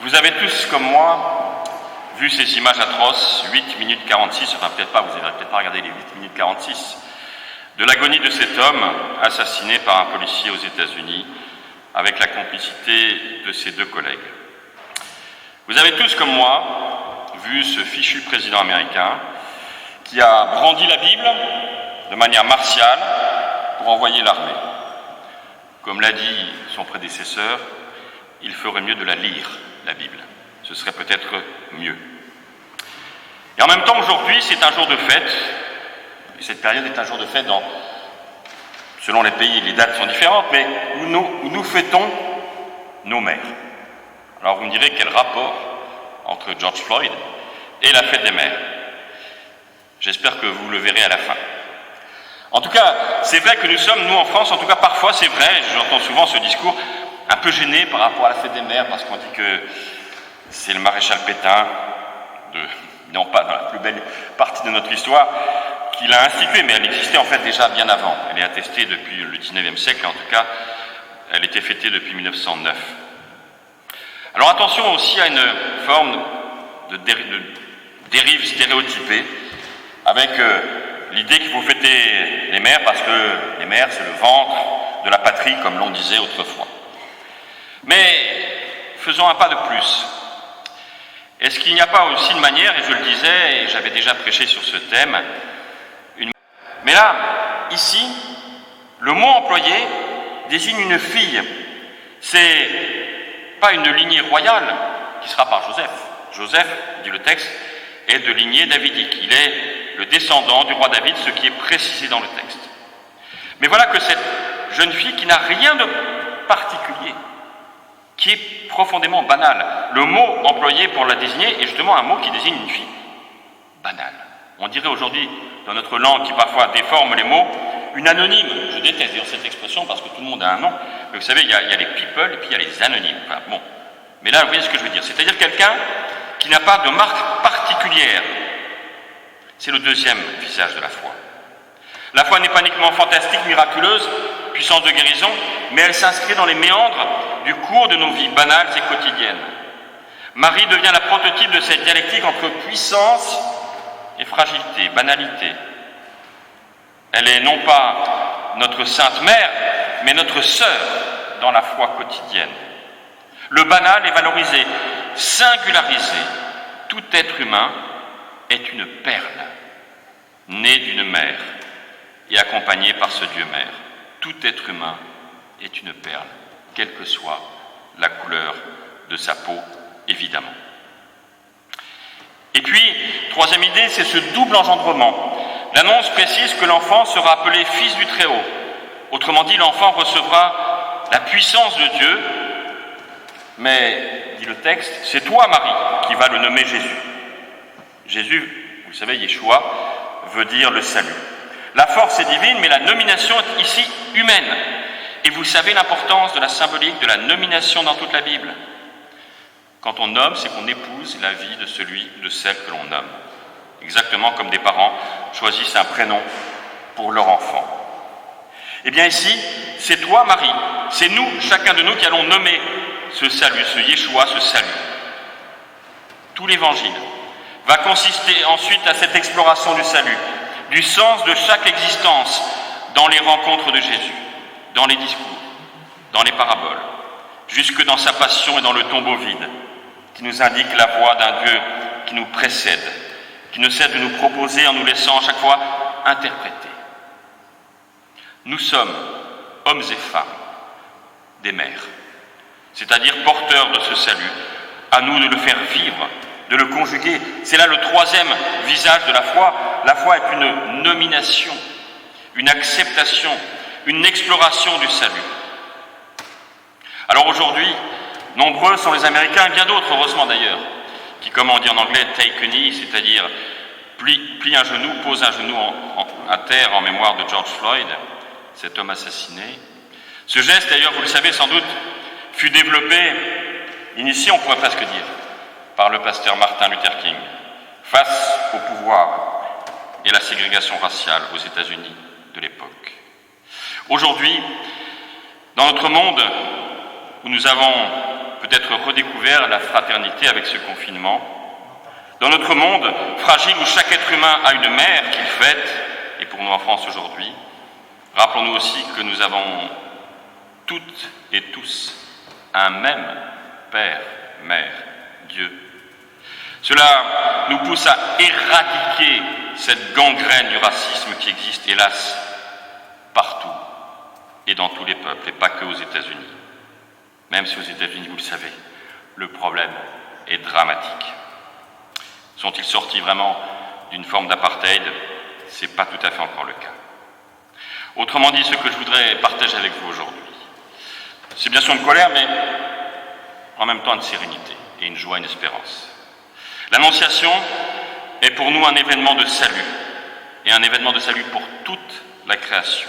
Vous avez tous, comme moi, vu ces images atroces, 8 minutes 46, enfin peut-être pas, vous n'avez peut-être pas regardé les 8 minutes 46, de l'agonie de cet homme assassiné par un policier aux États-Unis avec la complicité de ses deux collègues. Vous avez tous, comme moi, vu ce fichu président américain qui a brandi la Bible de manière martiale pour envoyer l'armée. Comme l'a dit son prédécesseur, il ferait mieux de la lire, la Bible. Ce serait peut-être mieux. Et en même temps, aujourd'hui, c'est un jour de fête. Et cette période est un jour de fête selon les pays, les dates sont différentes, mais où nous fêtons nos mères. Alors vous me direz quel rapport entre George Floyd et la fête des mères. J'espère que vous le verrez à la fin. En tout cas, c'est vrai que nous sommes, nous en France, en tout cas parfois c'est vrai, j'entends souvent ce discours un peu gêné par rapport à la fête des mères, parce qu'on dit que c'est le maréchal Pétain, non pas dans la plus belle partie de notre histoire, qui l'a instituée, mais elle existait en fait déjà bien avant. Elle est attestée depuis le 19e siècle, en tout cas, elle était fêtée depuis 1909. Alors attention aussi à une forme de dérive stéréotypée, avec l'idée qu'il faut fêter les mères parce que les mères, c'est le ventre de la patrie, comme l'on disait autrefois. Mais faisons un pas de plus. Est-ce qu'il n'y a pas aussi une manière, et je le disais, et j'avais déjà prêché sur ce thème, mais là, ici, le mot employé désigne une fille. C'est pas une lignée royale qui sera par Joseph. Joseph, dit le texte, est de lignée davidique. Il est le descendant du roi David, ce qui est précisé dans le texte. Mais voilà que cette jeune fille qui n'a rien de particulier, qui est profondément banale. Le mot employé pour la désigner est justement un mot qui désigne une fille banale. On dirait aujourd'hui, dans notre langue qui parfois déforme les mots, une anonyme. Je déteste dire cette expression parce que tout le monde a un nom. Mais vous savez, il y a les people et puis il y a les anonymes. Enfin, bon. Mais là, vous voyez ce que je veux dire. C'est-à-dire quelqu'un qui n'a pas de marque particulière. C'est le deuxième visage de la foi. La foi n'est pas uniquement fantastique, miraculeuse, puissance de guérison, mais elle s'inscrit dans les méandres du cours de nos vies banales et quotidiennes. Marie devient la prototype de cette dialectique entre puissance et fragilité, banalité. Elle est non pas notre sainte mère, mais notre sœur dans la foi quotidienne. Le banal est valorisé, singularisé. Tout être humain est une perle, née d'une mère et accompagnée par ce Dieu mère. Tout être humain est une perle, quelle que soit la couleur de sa peau, évidemment. Et puis, troisième idée, c'est ce double engendrement. L'annonce précise que l'enfant sera appelé fils du Très-Haut. Autrement dit, l'enfant recevra la puissance de Dieu, mais, dit le texte, c'est toi, Marie, qui vas le nommer Jésus. Jésus, vous savez, Yeshua, veut dire le salut. La force est divine, mais la nomination est ici humaine. Et vous savez l'importance de la symbolique de la nomination dans toute la Bible. Quand on nomme, c'est qu'on épouse la vie de celui ou de celle que l'on nomme. Exactement comme des parents choisissent un prénom pour leur enfant. Eh bien ici, c'est toi, Marie, c'est nous, chacun de nous, qui allons nommer ce salut, ce Yeshua, ce salut. Tout l'évangile va consister ensuite à cette exploration du salut, du sens de chaque existence dans les rencontres de Jésus, dans les discours, dans les paraboles, jusque dans sa passion et dans le tombeau vide, qui nous indique la voie d'un Dieu qui nous précède, qui ne cesse de nous proposer en nous laissant à chaque fois interpréter. Nous sommes, hommes et femmes, des mères, c'est-à-dire porteurs de ce salut. À nous de le faire vivre, de le conjuguer. C'est là le troisième visage de la foi. La foi est une nomination, une acceptation, une exploration du salut. Alors aujourd'hui, nombreux sont les Américains, et bien d'autres, heureusement d'ailleurs, qui, comme on dit en anglais, take a knee, c'est-à-dire plie un genou, pose un genou à terre en mémoire de George Floyd, cet homme assassiné. Ce geste, d'ailleurs, vous le savez sans doute, fut développé, initié, on pourrait presque dire, par le pasteur Martin Luther King, face au pouvoir et la ségrégation raciale aux États-Unis de l'époque. Aujourd'hui, dans notre monde où nous avons peut-être redécouvert la fraternité avec ce confinement. Dans notre monde fragile où chaque être humain a une mère qu'il fête, et pour nous en France aujourd'hui, rappelons-nous aussi que nous avons toutes et tous un même Père, Mère, Dieu. Cela nous pousse à éradiquer cette gangrène du racisme qui existe, hélas, partout et dans tous les peuples, et pas que aux États-Unis. Même si aux États-Unis, vous le savez, le problème est dramatique. Sont-ils sortis vraiment d'une forme d'apartheid? Ce n'est pas tout à fait encore le cas. Autrement dit, ce que je voudrais partager avec vous aujourd'hui, c'est bien sûr une colère, mais en même temps une sérénité et une joie, une espérance. L'Annonciation est pour nous un événement de salut, et un événement de salut pour toute la création.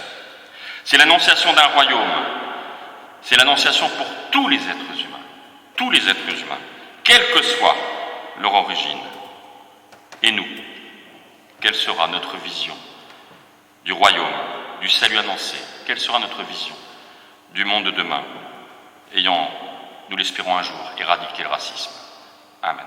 C'est l'annonciation d'un royaume, c'est l'annonciation pour tous les êtres humains, quelle que soit leur origine. Et nous, quelle sera notre vision du royaume, du salut annoncé? Quelle sera notre vision du monde de demain, ayant, nous l'espérons un jour, éradiqué le racisme? Amen.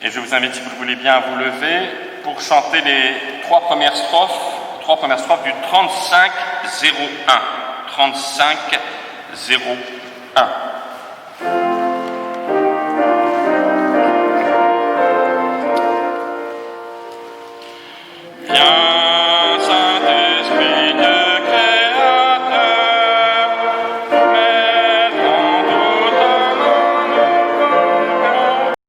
Et je vous invite, si vous le voulez bien, à vous lever pour chanter les trois premières strophes du 35-01. 35-01.